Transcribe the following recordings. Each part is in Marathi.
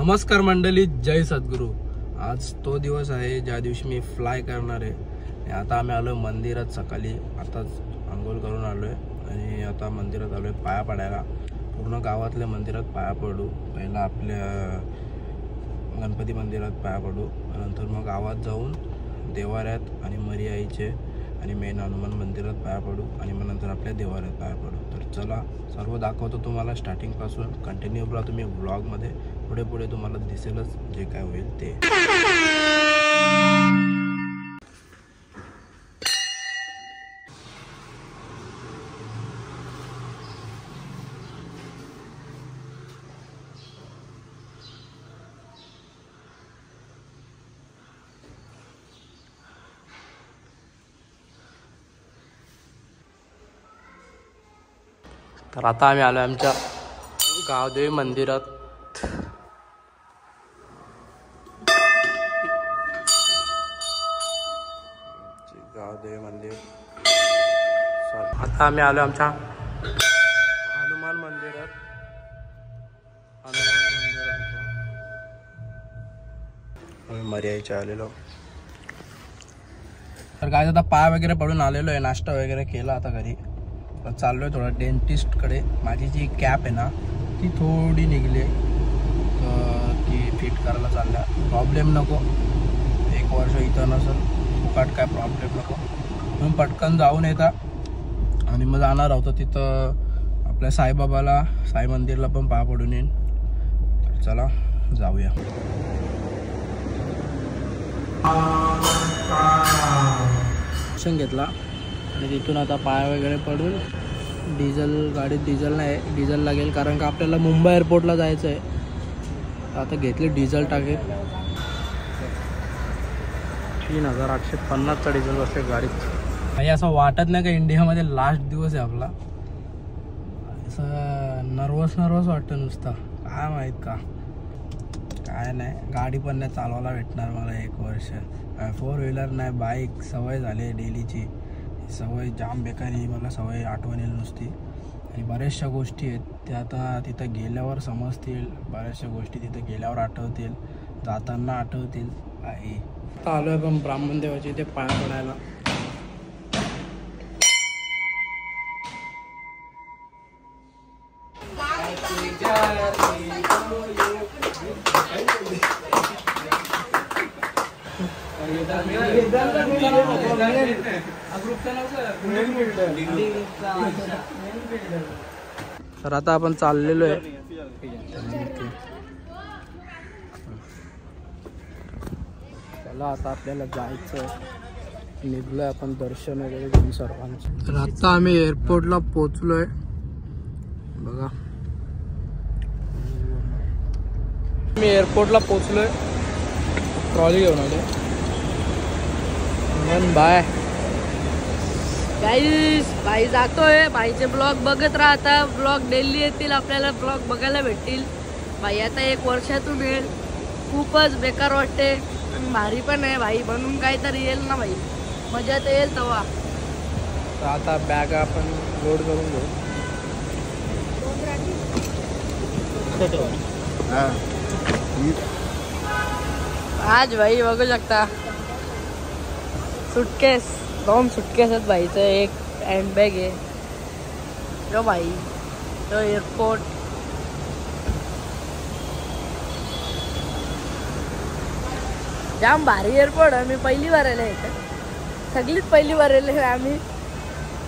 नमस्कार मंडळी, जय सद्गुरू। आज तो दिवस आहे ज्या दिवशी मी फ्लाय करणार आहे। आता आम्ही आलो मंदिरात, सकाळी आताच आंघोळ करून आलोय आणि आता मंदिरात आलोय पाया पडायला। पूर्ण गावातल्या मंदिरात पाया पडू, पहिला आपल्या गणपती मंदिरात पाया पडू, नंतर मग गावात जाऊन देवाऱ्यात आणि मरियाईचे आणि मेन हनुमान मंदिरात पाया पडू आणि मग नंतर आपल्या देवाऱ्यात पाया पडू। तर चला सर्व दाखवतो तुम्हाला स्टार्टिंग पासून। कंटिन्यू करा तुम्ही व्लॉग मध्ये, पुढे पुढे तुम्हाला दिसेलच जे काय होईल ते। तर आता आम्ही आलो आमच्या गावदेवी मंदिरात। गावदेवी मंदिर, आता आम्ही आलो आमच्या हनुमान मंदिरात। आम्ही मर्यादेच्या आलेलो। तर काय आता पाय वगैरे पडून आलेलो आहे, नाश्ता वगैरे केला आता घरी। चाललोय थोडा डेंटिस्ट कडे। माझी जी कॅप आहे ना ती थोडी निघली, ती फिट करायला चालल्या। प्रॉब्लेम नको, 1 वर्ष इथं नसेल फुकाट, काय प्रॉब्लेम नको म्हणून पटकन जाऊन येता आणि मग जाणार आहोत तिथं आपल्या साईबाबाला, साई मंदिरला पण पाया पडून येईन। तर चला जाऊया। दर्शन घेतला आणि तिथून आता पाय वगैरे पडून डिझेल, गाडीत डिझेल नाही, डिझेल लागेल कारण का आपल्याला मुंबई एअरपोर्टला जायचं आहे। आता घेतली डिझेल टाकेल, 3850चा डिझेल बसते गाडीत। काही असं वाटत नाही का इंडियामध्ये लास्ट दिवस आहे आपला, असं नर्वस वाटतं नुसतं, काय माहीत का काय नाही। गाडी पण नाही चालवायला भेटणार मला 1 वर्ष, 4 व्हीलर नाही, बाईक सवय झाली डेलीची, सवय जाम बेकारी, मला सवय आठवण येईल नुसती। आणि बऱ्याचशा गोष्टी आहेत त्या आता तिथं गेल्यावर समजतील, बऱ्याचशा गोष्टी तिथं गेल्यावर आठवतील, जाताना आठवतील। आई आता आलो आहे पण ब्राह्मण देवाचे इथे पाया पडायला। तर आता आपण चाललेलो आहे, चला आता आपल्याला जायचं, निघलोय आपण दर्शन वगैरे घेऊन सर्वांचं। तर आता आम्ही एअरपोर्टला पोहोचलोय बघा, मी एअरपोर्टला पोहोचलोय, ट्रॉली घेऊन आलो। बाय गाईस, भाई जातोय, भाईचे ब्लॉग बघत राहता, ब्लॉग डेली येतील, आपल्याला ब्लॉग बघायला भेटतील। भाई आता 1 वर्षातून येईल, खूपच बेकार वाटते आणि भारी पण आहे भाई, म्हणून काहीतरी येईल ना भाई, मजा तर येईल तेव्हा। आता बॅग आपण लोड करून घेऊ। आज भाई बघू शकता, सुटकेस, 2 सुटकेस आहेत भाईचं, 1 हँडबॅग आहे। जो भाई तो एअरपोर्ट, जाम भारी एअरपोर्ट आहे। मी पहिली बार आले इथे, सगळीच पहिली बार आले आम्ही,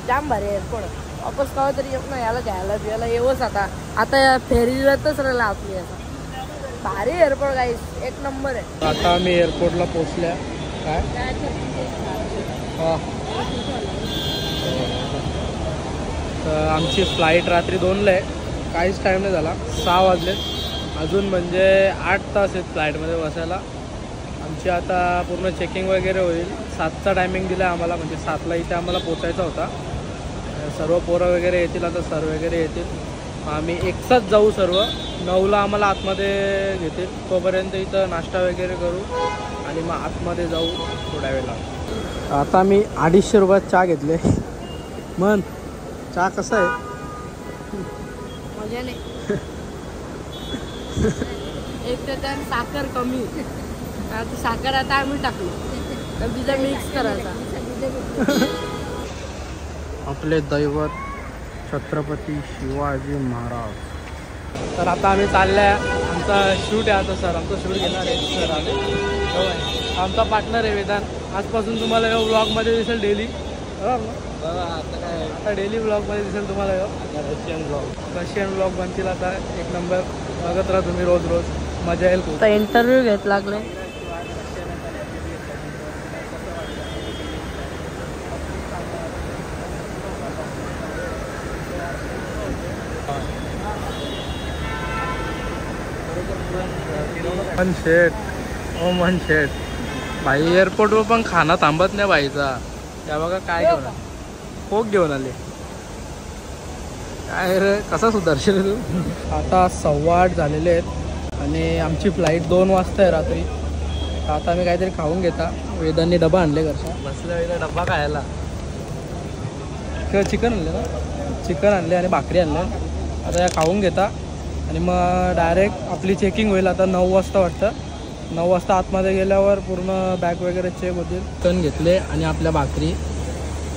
जाम भारी एअरपोर्ट। वापस कवा तरी येऊ ना, याला घ्यायला बियाला येऊच आता, आता फेरीतच राहिला आपली, आता भारी एअरपोर्ट गाईस, 1 नंबर आहे। आता आम्ही एअरपोर्टला पोहोचल्या। काय तर आमची फ्लाईट रात्री 2ला आहे, काहीच टाईम नाही झाला, 6 वाजले अजून, म्हणजे 8 तास आहेत फ्लाईटमध्ये बसायला। आमची आता पूर्ण चेकिंग वगैरे होईल, 7चा टायमिंग दिला आहे आम्हाला, म्हणजे 7ला इथे आम्हाला पोचायचा होता। सर्व पोरं वगैरे येतील, आता सर वगैरे येतील, आम्ही एकसाथ जाऊ सर्व। 9ला आम्हाला आतमध्ये घेतील, तोपर्यंत इथं नाश्ता वगैरे करू आणि मग आतमध्ये जाऊ थोड्या वेळेला। आता मी 250 रुपयात चहा घेतले। मन चहा कसा आहे? मजा नाही। एक तर त्यात साखर कमी, आता साखर आता आम्ही टाकलो तर तिचा मिक्स करायचा. आपले दैवत छत्रपती शिवाजी महाराज. तर आता आम्ही चालल्या, आमचा शूट आहे आता सर, आमचा शूट घेणार आहे सर आले. आमचा पार्टनर आहे वेदांत. आजपासून तुम्हाला या व्लॉगमध्ये दिसेल डेली. आता डेली व्लॉगमध्ये दिसेल तुम्हाला रशियन व्लॉग बनतील आता एक नंबर. बघत राहा तुम्ही रोज रोज, मजा येईल खूप. इंटरव्ह्यू घेत लागले. मन शेट, ओ मन शेट भाई, एअरपोर्टवर पण खाना थांबत नाही भाईचा. त्या बघा काय घेऊन कोक घेऊन आले. काय रे, कसा सुधारशील तू. आता 8:15 झालेले आहेत आणि आमची फ्लाईट 2 वाजता आहे रात्री. आता आम्ही काहीतरी खाऊन घेता. वेदांनी डबा आणले घरचा, बसल्या वेळेला डबा खायला. चिकन आणले ना, चिकन आणले आणि भाकरी आणले. आता या खाऊन घेता आणि मग डायरेक्ट आपली चेकिंग होईल. आता 9 वाजता वाटतं. 9 वाजता आतमध्ये गेल्यावर पूर्ण बॅग वगैरे चेक होतील. चिकन घेतले आणि आपल्या भाकरी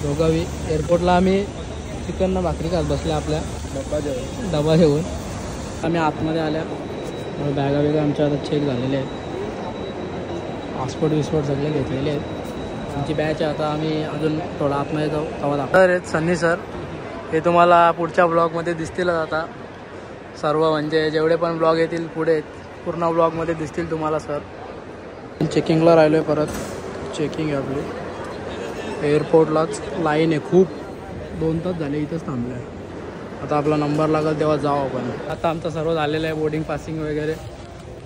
दोघावी. एअरपोर्टला आम्ही चिकन भाकरी खात बसले आपल्या डबा घेऊन. आम्ही आतमध्ये आल्या, बॅगा वगैरे आमच्या आता चेक झालेले आहेत. पासपोर्ट विस्पोर्ट सगळे घेतलेले आहेत. आमची बॅच आहे. आता आम्ही अजून थोडा आतमध्ये जाऊ तेव्हा दाखवतो. तर आहेत सन्नी सर, हे तुम्हाला पुढच्या ब्लॉगमध्ये दिसतीलच. आता सर्व म्हणजे जेवढे पण ब्लॉग येतील पुढे पूर्ण ब्लॉगमध्ये दिसतील तुम्हाला सर. चेकिंगला राहिलो आहे परत. चेकिंग आहे आपली. एअरपोर्टलाच लाईन आहे खूप. 2 तास झाले इथंच थांबलं आहे. आता आपला नंबर लागेल तेव्हा जाऊ आपण. आता आमचं सर्व झालेलं आहे, बोर्डिंग पासिंग वगैरे.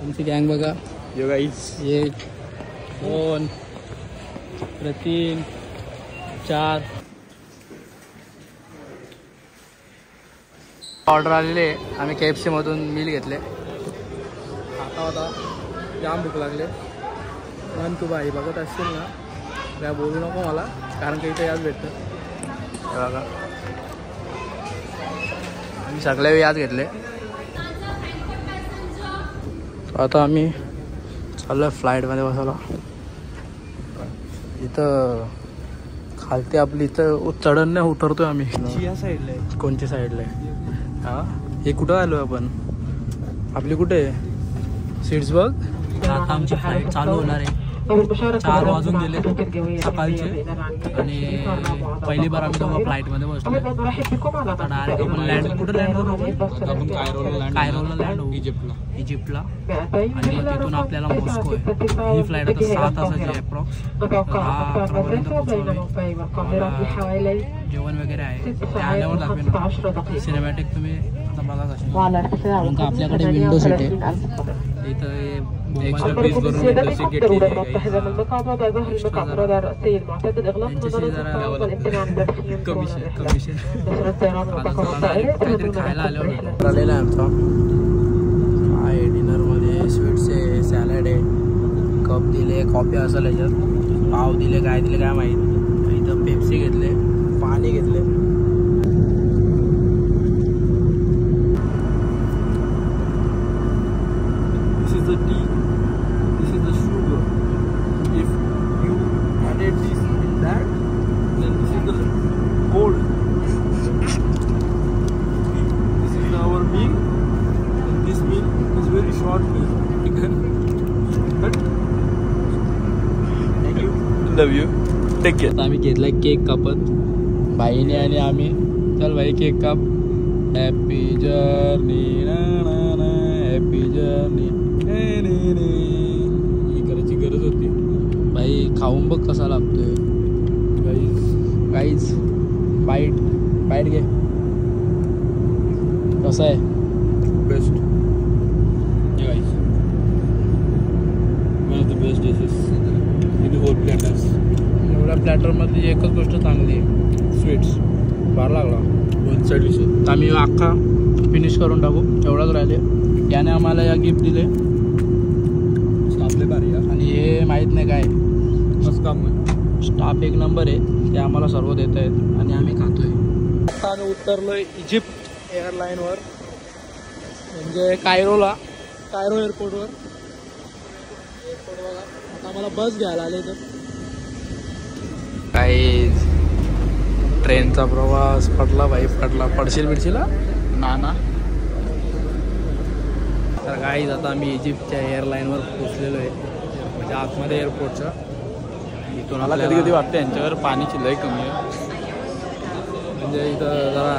आमची गँग बघा, ये 1 2 3 4 ऑर्डर आलेले आहे. आम्ही KFC मधून मील घेतले. आता जाम भूक लागले. पण तू बाई बघत असशील ना, काय बोलू नको मला, कारण की इथे याच भेटतं. हे बघा, आम्ही सगळे याच घेतले. आता आम्ही चाललो आहे फ्लाईटमध्ये बसायला. इथं खालते आपली इथं चढण नाही, उतरतोय आम्ही. या साईडला आहे. कोणत्या साईडला आहे? हां, हे कुठं आलो आपण? आपली कुठे आहे सीट्स बघ. आता आमची फ्लाईट चालू होणार आहे. 4 वाजून गेले सकाळचे आणि पहिली बार आम्ही तेव्हा फ्लाईटमध्ये बसलो. आता डायरेक्ट आपण लँड कुठं लँड होतो? आपण कायरोला लँड होऊ, इजिप्तला. आणि मग तिथून आपल्याला मॉस्को आहे. ही फ्लाईट आता 6 तासाची आहे अप्रॉक्स. 10-11पर्यंत पोहोचवली. जेवण वगैरे आहे ते आल्यावर दाखवेन. सिनेमॅटिक तुम्ही आता बघा कशी. कारण आपल्याकडे विंडो सीट आहे. इथं त्यांच्याशी जरा कमिशन काहीतरी खायला आल्यावर आलेला आहे आमचा. काय डिनरमध्ये स्वीट्स आहे, सॅलड आहे, कप दिले, कॉफी असेल याच्यात, पाव दिले, काय दिले काय माहीत. इथं पेप्सी घेतले, पाणी घेतले. This is the tea. This is the sugar. If you added this in that, then this is the cold. This is our meal, and this meal is very short meal. But thank you. Love you. Take care. आम्ही घेतला केक कापत बाईने आणि आम्ही. चल भाई केक काप. हॅपी जर्नी ना ना ना, हॅपी जर्नी. ही करायची गरज होती भाई. खाऊन बघ कसा लागतोय. गाईज बाईट घे. कसा आहे? Best. Guys one of the best dishes in the whole platters. एवढ्या प्लॅटरमध्ये एकच गोष्ट चांगली आहे, स्वीट्स. बार लागला 1 साईड डिश. आम्ही अख्खा फिनिश करून टाकू, एवढाच राहिले. याने आम्हाला या गिफ्ट दिले. आणि हे माहीत नाही काय स्टाफ एक नंबर आहे. ते आम्हाला सर्व देत आहेत आणि आम्ही खातोय. आता आम्ही उतरलोय इजिप्त एअरलाईनवर, म्हणजे कायरोला. कायरो एअरपोर्टवर. बघा आता आम्हाला बस घ्यायला आले तर काही ट्रेनचा प्रवास पडला बाई पडला. पडशील बिडशील ना. तर गाईज आता आम्ही इजिप्तच्या एअरलाईनवर पोचलेलो आहे, म्हणजे आतमध्ये एअरपोर्टच्या. इथून मला कधी कधी वाटतं यांच्यावर पाणीची लय कमी आहे, म्हणजे इथं जरा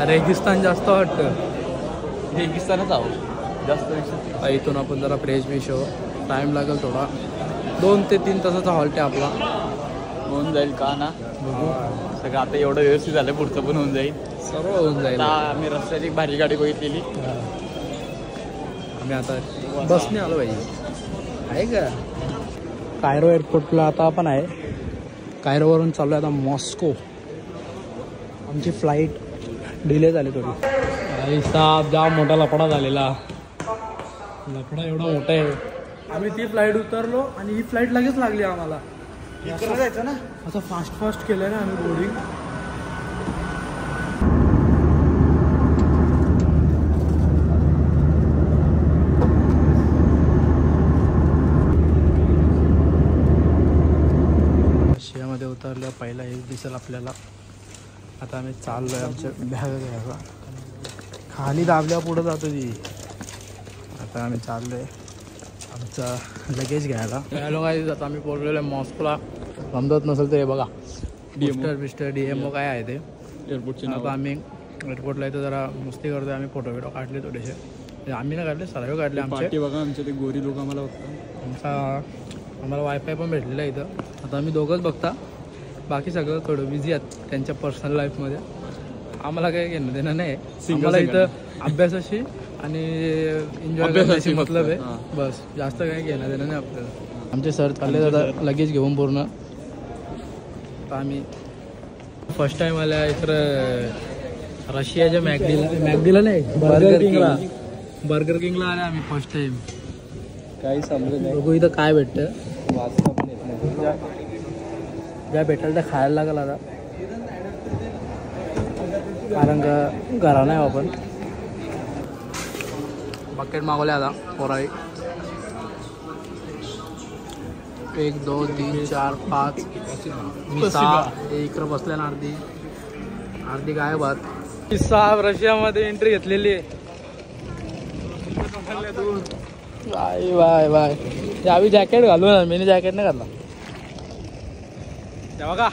रेगिस्तान जास्त वाटतं. रेगिस्तानच आहोत जास्त. इथून आपण जरा फ्रेश बिश हो, टाईम लागेल थोडा. 2 ते 3 तासाचा हॉल्ट आहे आपला. होऊन जाईल का ना बघू. सगळं आता एवढं व्यवस्थित झालं, पुढचं पण होऊन जाईल, सर्व होऊन जाईल. आम्ही रस्त्याची एक भारी गाडी बघितलेली. आम्ही आता बसने आलो पाहिजे आहे का. कायरो एअरपोर्टला आता आपण आहे. कायरोवरून चाललो आहे आता मॉस्को. आमची फ्लाईट डिले झाली थोडी. साप जाम मोठा लफडा झालेला. लफडा एवढा मोठा आहे. आम्ही ती फ्लाईट उतरलो आणि ही फ्लाईट लगेच लागली आम्हाला. जायचं ना असं फास्ट केलं ना आम्ही बोर्डिंग. रशियामध्ये उतरल्या पहिला एक दिसेल आपल्याला. आता आम्ही चाललोय आमच्या बॅग घ्यायला. खाली दाबल्या पुढं जातो ती. आता आम्ही चाललोय आमचा लगेज घ्यायला. हॅलो गाईज, आता आम्ही पोहोचलेलो आहे मॉस्कोला. समजत नसेल तर हे बघा मिस्टर DMO काय आहे ते एअरपोर्टचे. आता आम्ही एअरपोर्टला इथं जरा मस्ती करतोय. आम्ही फोटो काढले थोडेसे. आम्ही नाही काढले, सर्व काढले आमचे. बघा आमचे ते गोरी लोक आम्हाला बघतात. आम्हाला वायफाय पण भेटलेलं आहे इथं. आता आम्ही दोघंच बघता, बाकी सगळं थोडं बिझी आहेत त्यांच्या पर्सनल लाईफमध्ये. आम्हाला काही घेणं देणं नाही. आम्हाला इथं अभ्यासाशी आणि एन्जॉय करण्याची मतलब आहे बस. जास्त काही घेणं देणं नाही आपल्याला. आमचे सर चालले आता लगेच घेऊन पूर्ण. तर आम्ही फर्स्ट टाईम आल्या इकडं रशियाच्या मॅगडीला नाही बर्गर किंगला आल्या आम्ही फर्स्ट टाईम. काही समजलं नाही. बघू इथं काय भेटतं. वाचता पण येत नाही. ज्या भेटेल त्या खायला लागेल आता, कारण का घरा नाही आपण. बकेट मागवले आता पोराई. 1 2 3 4 5 मी 6. इकडं बसल्या ना अर्धी काय बात. 6 रशियामध्ये एंट्री घेतलेली आहे. बाय ते आम्ही जॅकेट घालू ना. मी जॅकेट नाही घातला. तेव्हा का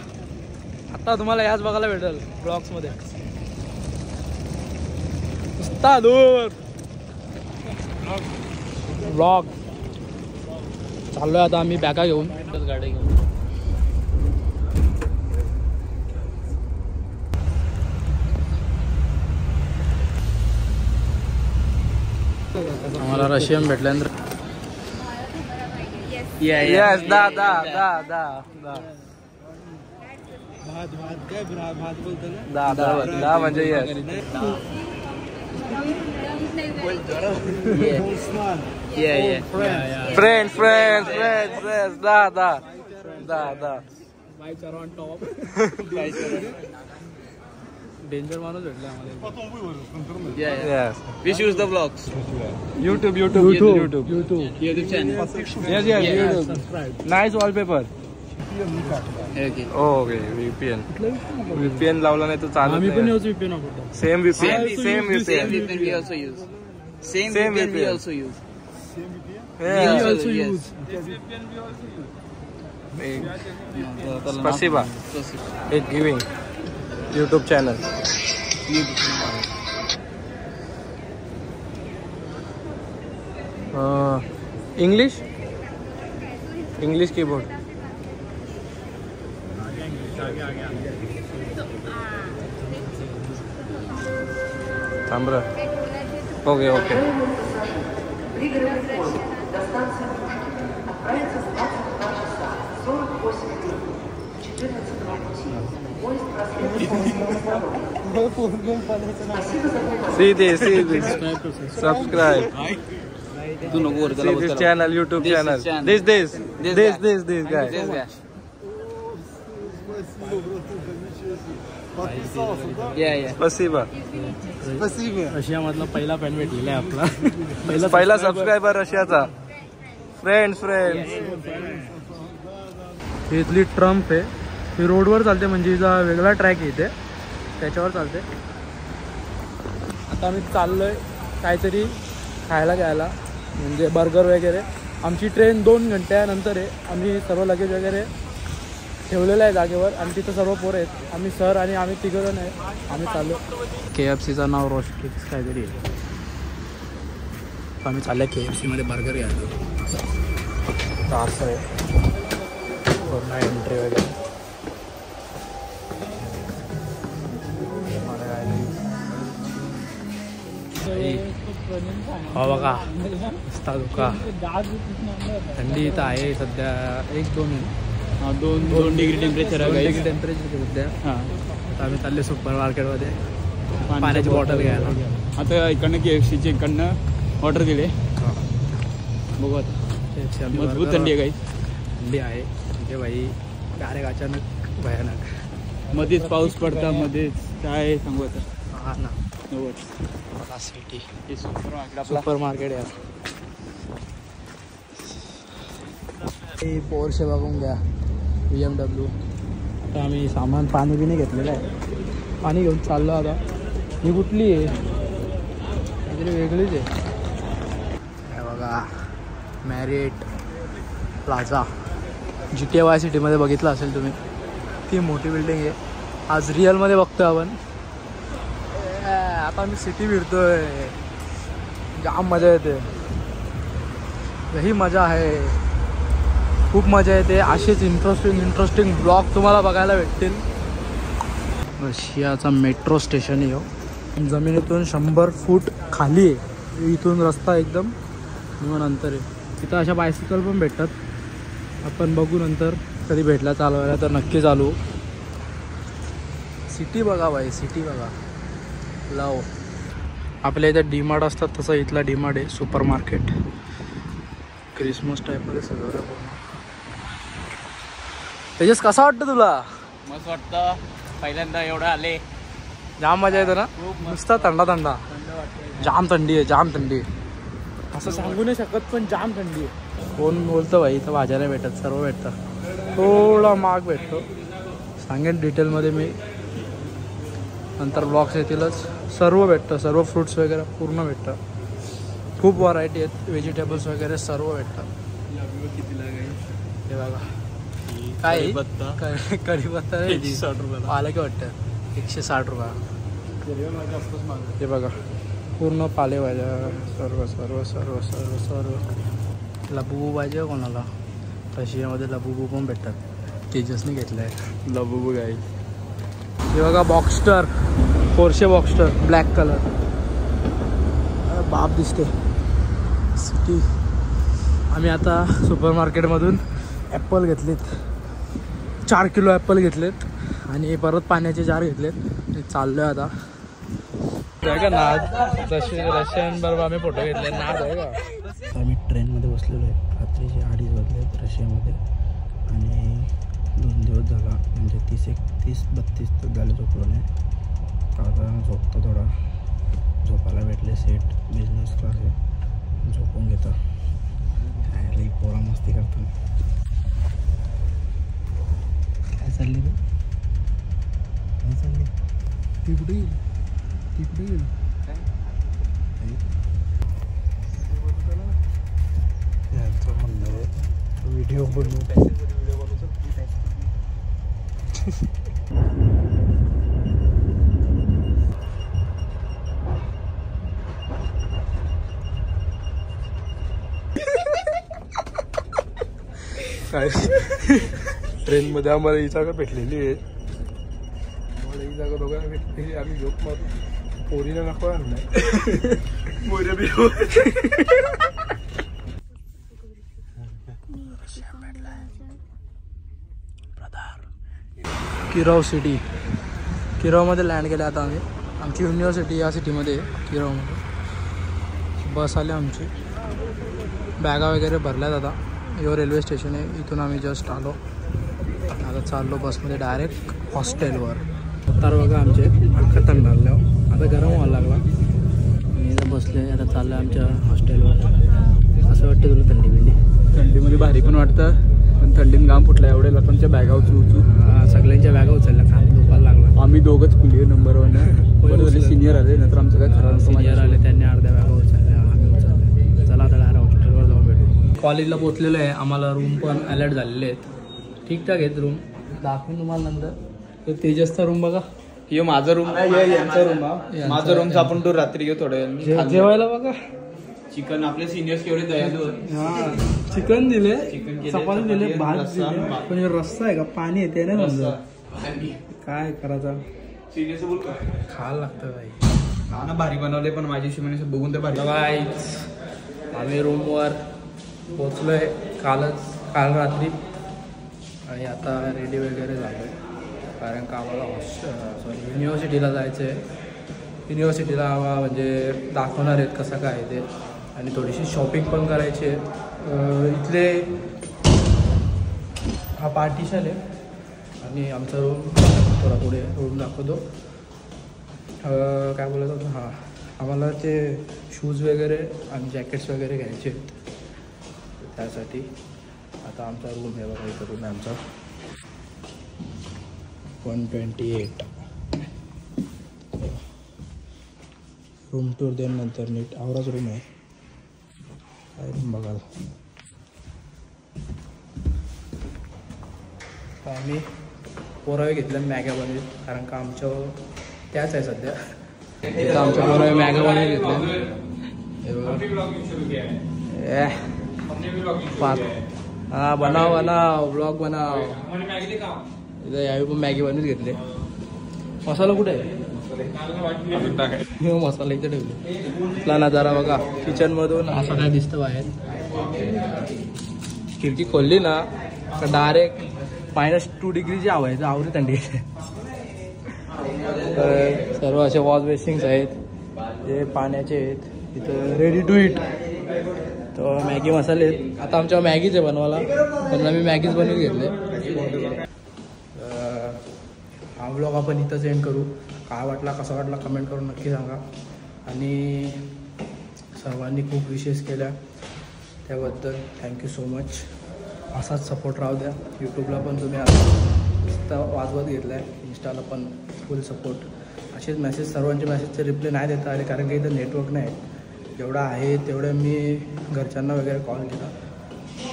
आता तुम्हाला याच बघायला भेटेल ब्लॉग्समध्ये. दूर ब्लॉग चाललोय आता आम्ही बॅगा घेऊन गाडी घेऊन. आम्हाला रशियन भेटल्यानंतर येस दा म्हणजे फ्रेंड्स दा डेंजर माणूस भेटला आम्हाला. Which use the vlogs? YouTube channel. Yes. Subscribe. Nice wallpaper. Okay, VPN लावला नाही तर चालत. आम्ही पण यूज VPN वापरतो. Same VPN we also use. Same VPN we also use. Yeah. Spasiba. It's giving. YouTube channel. English keyboard. Tambra. Okay. See this. Subscribe. See this channel, YouTube channel. This guy. रशियामधला पहिला फॅन भेटलेला आहे आपला पहिला सबस्क्रायबर रशियाचा. फ्रेंड्स ही इथली ट्रम्प आहे. ही रोडवर चालते, म्हणजे हिचा वेगळा ट्रॅक आहे इथे, त्याच्यावर चालते. आता आम्ही चाललोय काहीतरी खायला घ्यायला, म्हणजे बर्गर वगैरे. आमची ट्रेन 2 घंट्यानंतर आहे. आम्ही सर्व लगेज वगैरे ठेवलेलं आहे जागेवर आणि तिथं सर्व पोरं आहेत. आम्ही सर आणि आम्ही 3 जण आहे. आम्ही चाललो. KFCचं नाव रोस्टिक्स काहीतरी आहे. आम्ही चाललो KFC मध्ये बर्गर घ्यायला. असं आहे पूर्ण एंट्री वगैरे. हो बघा मस्त धुका. थंडी इथं आहे सध्या 1-2 डिग्री टेम्परेचर आहे. सध्या. आता आम्ही चालले सुपर मार्केटमध्ये पाण्याची बॉटल घ्यायला. आता इकडनं KFCची इकडनं ऑर्डर दिले. बघू आता मजबूत थंडी आहे. काही थंडी आहे म्हणजे भाई डायरेक्ट अचानक भयानक. मध्येच पाऊस पडता, मध्येच काय सांगू आता. हा ना. सिटी सुपर मार्केट आहे. पोर्शे बघून घ्या, BMW. आता आम्ही सामान पाणी बिणी घेतलेलं आहे. पाणी घेऊन चाललो आता. ही कुठली आहे? काहीतरी वेगळीच आहे. बघा मॅरिट प्लाझा. GTA सिटीमध्ये बघितलं असेल तुम्ही. ती मोठी बिल्डिंग आहे. आज रिअलमध्ये बघतोय आपण. आता आम्ही सिटी फिरतोय. जाम मजा येते. ही मजा आहे, खूप मजा येते. असेच इंटरेस्टिंग ब्लॉग तुम्हाला बघायला भेटतील. रशियाचा मेट्रो स्टेशन आहे हो. जमिनीतून 100 फूट खाली आहे. इथून रस्ता एकदम नंतर आहे. तिथं अशा बायसिकल पण भेटतात. आपण बघू नंतर कधी भेटला चालवायला तर नक्की चालू. सिटी बघा बाई, सिटी बघा. लाव. आपल्या इथं डीमार्ट असतात तसं इथला डीमार्ट आहे. सुपर मार्केट क्रिसमस टाईपमध्ये सजवलं पूर्ण. तेजस कसा वाटतं तुला? मस्त वाटतं. पहिल्यांदा एवढं आले. जाम मजा येते ना. नुसता थंडा. जाम थंडी आहे, जाम थंडी आहे. असं सांगू नाही शकत पण जाम थंडी आहे. कोण बोलतं भाई इथं भाज्या नाही भेटत, सर्व भेटतं. थोडा महाग भेटतो. सांगेन डिटेलमध्ये मी नंतर ब्लॉग्स येतीलच. सर्व भेटतं, सर्व फ्रूट्स वगैरे पूर्ण भेटतं. खूप व्हरायटी आहेत. व्हेजिटेबल्स वगैरे सर्व भेटतात. हे बघा काय कढीपत्ता 160 रुपयाला. पालक वाटतं 160 रुपया. हे बघा पूर्ण पालेभाज्या सर्व सर्व सर्व सर्व सर्व. लबुबू पाहिजे कोणाला? रशियामध्ये लबुबू पण भेटतात. तेजसने घेतलं आहे लबुबू गाई. हे बघा बॉक्स्टर, पोर्शे बॉक्स्टर ब्लॅक कलर. बाप दिसते सिटी. आम्ही आता सुपर मार्केटमधून ॲपल घेतलेत. 4 किलो ॲपल घेतलेत आणि परत पाण्याचे जार घेतलेत. चाललो आहे आता. का नाद रशियन बरोबर आम्ही फोटो घेतले. नाद आहे का? आम्ही ट्रेनमध्ये बसलेलो आहे. रात्रीचे 2:30 वाजले आहेत रशियामध्ये आणि 2 दिवस झाला, म्हणजे 30-32 तास झाले झोपलो नाही. आता झोपतो थोडा. झोपायला भेटले. सेट बिझनेस क्लास आहे. झोपून घेतो. लई पोरा मस्ती करतो. काय चालली रे? काय चालली? ती कुठे गेली? ती कुठे गेली? यांचं म्हणणं आहे व्हिडिओ बनवू. काय ट्रेनमध्ये आम्हाला ही जागा भेटलेली आहे. आम्हाला ही जागा दोघांना भेटलेली. आम्ही झोप मारू. पोरीला नको आणलाय. किराव सिटी. किरावमध्ये लँड केलं आता आम्ही. आमची युनिव्हर्सिटी या सिटीमध्ये आहे किरावमध्ये. बस आली आमची. बॅगा वगैरे भरल्यात आता. यो रेल्वे स्टेशन आहे. इथून आम्ही जस्ट आलो. आता चाललो बसमध्ये डायरेक्ट हॉस्टेलवर. तर बघा आमचे अख्खा थंड आल्यावर आता गरम व्हायला लागला आणि आता बसले. आता चाललं आमच्या हॉस्टेलवर. असं वाटतं तुला थंडी बिंडी? थंडीमध्ये भारी पण वाटतं, पण थंडीत घाम फुटला. एवढ्या लोकांच्या बॅगा उचू. सगळ्यांच्या बॅगा उचलल्या, खात दुपायला लागला. आम्ही दोघंच कुली नंबर 1 सिनियर आले, नंतर आमचं काय खरं सिनियर आले, त्यांनी अर्ध्या बॅगा उचलल्या, आम्ही उचलल्या. चला आता डायरेक्ट हॉस्टेलवर जाऊन भेटू. कॉलेजला पोचलेलो आहे. आम्हाला रूम पण अलर्ट झालेले आहेत. ठीकठाक आहेत रूम. दाखवून तुम्हाला नंतर. तेजसचा रूम बघा. हे माझा रूम नाही, यांचा रूम. माझा रूमचा आपण तो रात्री घेऊ थोडं जेवायला बघा. चिकन आपले सिनियर्स केवढे दयालू. चिकन दिले, चिकन चपाती दिले, भात दिले, पण रस्सा आहे का पाणी येते ना समजा. काय करायचं, खायला लागतं भाई. खाना भारी बनवले, पण माझी शिवणी बघून तर भारी. आम्ही रूमवर पोचलोय काल रात्री आणि आता रेडी वगैरे झालो आहे. कारण का आम्हाला युनिव्हर्सिटीला जायचं आहे. युनिव्हर्सिटीला म्हणजे दाखवणार आहेत कसं काय ते, आणि थोडीशी शॉपिंग पण करायची आहे. इथले हा पार्टिशन आहे आणि आमचा रूम थोडा पुढे रूम दाखवतो. काय बोलायचं होतं, हां आम्हाला ते शूज वगैरे आणि जॅकेट्स वगैरे घ्यायचे आहेत. त्यासाठी आता आमचा रूम आहे बघा. इथं रूम आहे आमचा 128. रूम टूर नंतर नीट आवराच रूम आहे. काय रूम बघाल. आम्ही पोरावे घेतल्या मॅग्या बनवीत, कारण का आमच्या त्याच आहे सध्या. इथं आमच्या पोरावे मॅग्या बनवून घेतल्या. हां बनाव ब्लॉग बनाव. इथं यावेळी पण मॅगी बनवून घेतले. मसाला कुठे आहे? मसाला इथे ठेवले. इथला नजारा बघा किचनमधून असं काय दिसतं बाहेर. खिडकी खोलली ना तर डायरेक्ट -2 डिग्रीची हवा आहे. आवरी थंडी. सर्व असे वॉश बेसिंग्स आहेत, जे पाण्याचे आहेत. इथं रेडी टू इट. तर मॅगी मसाले आहेत. आता आमच्या मॅगीच आहे बनवायला, पण आम्ही मॅगीच बनवून घेतले. हा व्लॉग आपण इथंच एंड करू. काय वाटला, कसा वाटला कमेंट करून नक्की सांगा. आणि सर्वांनी खूप विशेष केल्या त्याबद्दल थँक्यू सो मच. असाच सपोर्ट राहू द्या. यूट्यूबला पण तुम्ही आता वाजवत घेतला आहे, इंस्टाला पण फुल सपोर्ट. असेच मेसेज, सर्वांचे मेसेजचे रिप्लाय नाही देता आले, कारण की इथं नेटवर्क नाही. जेवढं आहे तेवढं मी घरच्यांना वगैरे कॉल केला.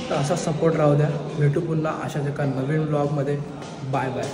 तर असाच सपोर्ट राहू द्या. भेटू पुन्हा अशाच एका नवीन व्लॉगमध्ये. Bye bye.